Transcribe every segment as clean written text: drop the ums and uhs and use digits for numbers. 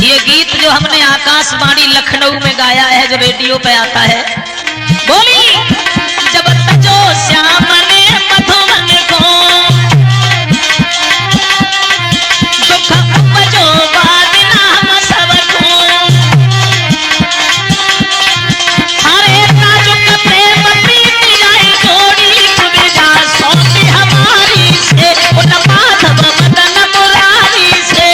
ये गीत जो हमने आकाशवाणी लखनऊ में गाया है, जो रेडियो पे आता है, बोली जब तजो श्याम ने मधुबन को दुख उपजो बाद नाम सबको, हरे नाजुक प्रेम प्रीति जाए जोड़ी सुविधा सौंपी हमारी से उन माधव मदन मुरारी से।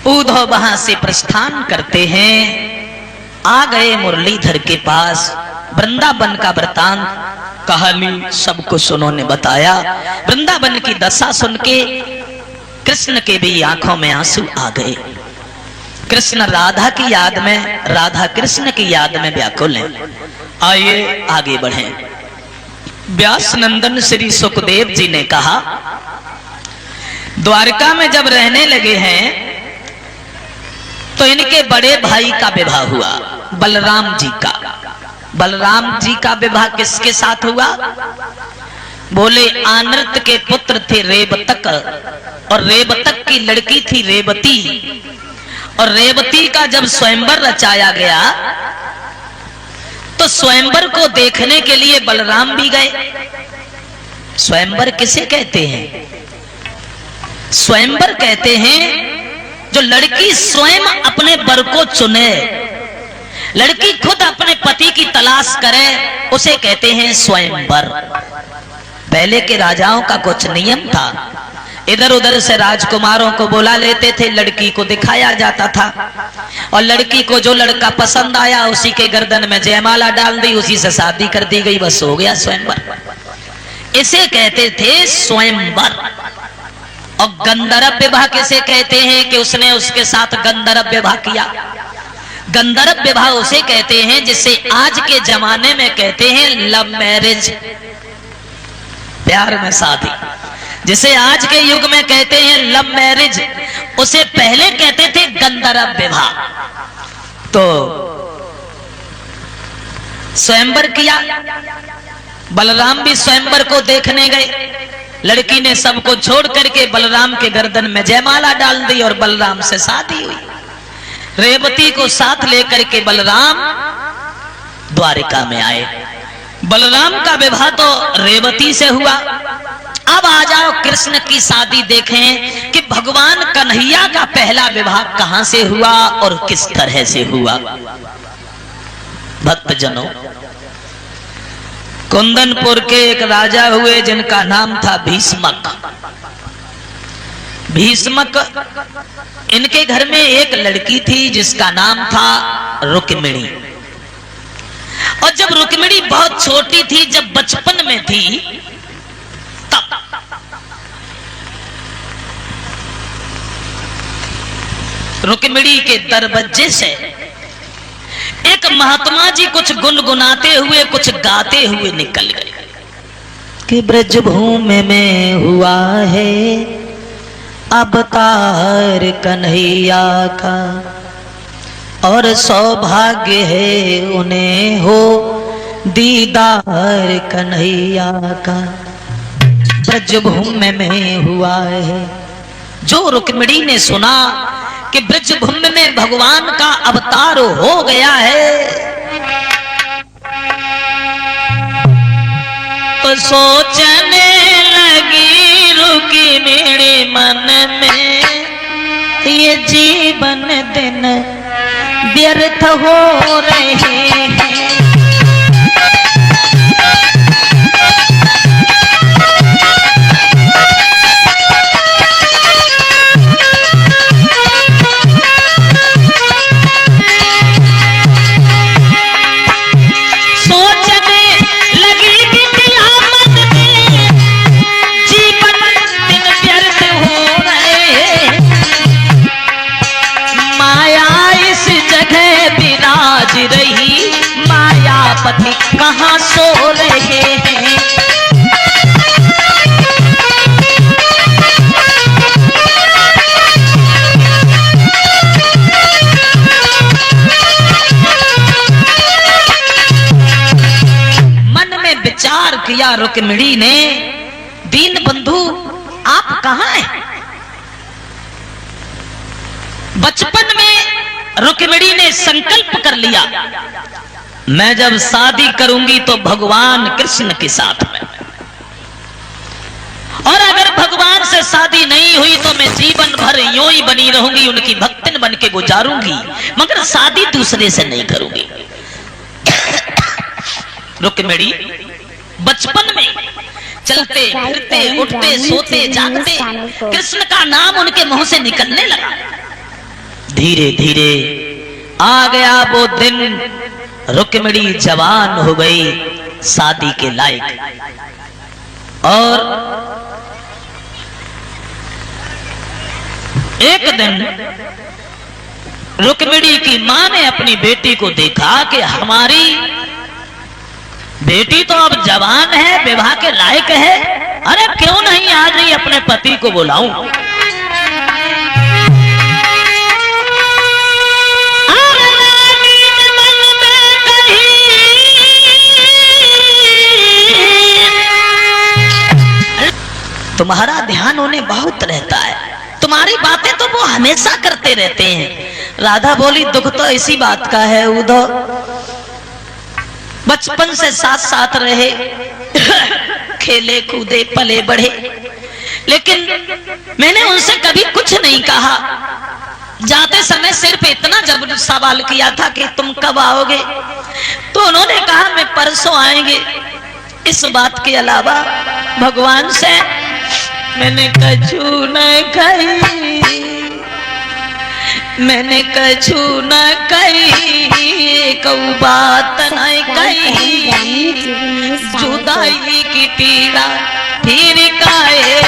उद्धव वहां से प्रस्थान करते हैं, आ गए मुरलीधर के पास। वृंदावन का वृतांत कहानी सब कुछ उन्होंने बताया। वृंदावन की दशा सुन के कृष्ण के भी आंखों में आंसू आ गए। कृष्ण राधा की याद में, राधा कृष्ण की याद में व्याकुल हैं। आइए आगे बढ़ें। व्यास नंदन श्री सुखदेव जी ने कहा, द्वारका में जब रहने लगे हैं तो इनके बड़े भाई का विवाह हुआ, बलराम जी का। बलराम जी का विवाह किसके साथ हुआ? बोले आनर्त के पुत्र थे रेवतक, और रेवतक की लड़की थी रेवती। और रेवती का जब स्वयंवर रचाया गया तो स्वयंवर को देखने के लिए बलराम भी गए। स्वयंवर किसे कहते हैं? स्वयंवर कहते हैं जो लड़की स्वयं अपने वर को चुने, लड़की खुद अपने पति की तलाश करे, उसे कहते हैं स्वयंवर। पहले के राजाओं का कुछ नियम था, इधर उधर से राजकुमारों को बुला लेते थे, लड़की को दिखाया जाता था, और लड़की को जो लड़का पसंद आया उसी के गर्दन में जयमाला डाल दी, उसी से शादी कर दी गई, बस हो गया स्वयंवर। इसे कहते थे स्वयंवर। और गंधर्व विवाह किसे कहते हैं कि उसने उसके साथ गंधर्व विवाह किया? गंधर्व विवाह उसे कहते हैं जिसे आज के जमाने में कहते हैं लव मैरिज, प्यार में शादी। जिसे आज के युग में कहते हैं लव मैरिज, उसे पहले कहते थे गंधर्व विवाह। तो स्वयंवर किया, बलराम भी स्वयंवर को देखने गए। लड़की ने सबको छोड़ करके बलराम के गर्दन में जयमाला डाल दी और बलराम से शादी हुई। रेवती को साथ लेकर के बलराम द्वारिका में आए। बलराम का विवाह तो रेवती से हुआ। अब आ जाओ कृष्ण की शादी देखें कि भगवान कन्हैया का पहला विवाह कहां से हुआ और किस तरह से हुआ। भक्तजनों, कुंदनपुर के एक राजा हुए जिनका नाम था भीष्मक। भीष्मक, इनके घर में एक लड़की थी जिसका नाम था रुक्मिणी। और जब रुक्मिणी बहुत छोटी थी, जब बचपन में थी, तब रुक्मिणी के दरवाजे से एक महात्मा जी कुछ गुनगुनाते हुए, कुछ गाते हुए निकल गए कि ब्रजभूमि में हुआ है अवतार कन्हैया का, और सौभाग्य है उन्हें हो दीदार कन्हैया का। ब्रजभूमि में हुआ है जो रुक्मिणी ने सुना कि ब्रजभूमि में भगवान का अवतार हो गया है, तो सोचने लगी रुक्मिणी मन में, ये जीवन दिन व्यर्थ हो रहे हैं। रही मायापति कहाँ सो रहे हैं। मन में विचार किया रुक्मिणी ने, दीन बंधु आप कहाँ हैं? बचपन में रुक्मिणी ने संकल्प कर लिया, मैं जब शादी करूंगी तो भगवान कृष्ण के साथ में, और अगर भगवान से शादी नहीं हुई तो मैं जीवन भर यूं ही बनी रहूंगी, उनकी भक्तन बन के गुजारूंगी, मगर शादी दूसरे से नहीं करूंगी। रुक्मिणी बचपन में चलते फिरते उठते सोते जागते कृष्ण का नाम उनके मुंह से निकलने लगा। धीरे धीरे आ गया वो दिन, रुक्मिणी जवान हो गई, शादी के लायक। और एक दिन रुक्मिणी की मां ने अपनी बेटी को देखा कि हमारी बेटी तो अब जवान है, विवाह के लायक है, अरे क्यों नहीं आज नहीं अपने पति को बुलाऊं। तुम्हारा ध्यान उन्हें बहुत रहता है, तुम्हारी बातें तो वो हमेशा करते रहते हैं। राधा बोली दुख तो इसी बात का है उद्धव, बचपन से साथ साथ रहे, खेले कूदे पले बढ़े, लेकिन मैंने उनसे कभी कुछ नहीं कहा। जाते समय सिर्फ इतना जब सवाल किया था कि तुम कब आओगे, तो उन्होंने कहा मैं परसों आएंगे। इस बात के अलावा भगवान से मैंने कछु न कही, मैंने कछु न कही, कऊ बात न कही, जुदाई की पीड़ा फिर काहे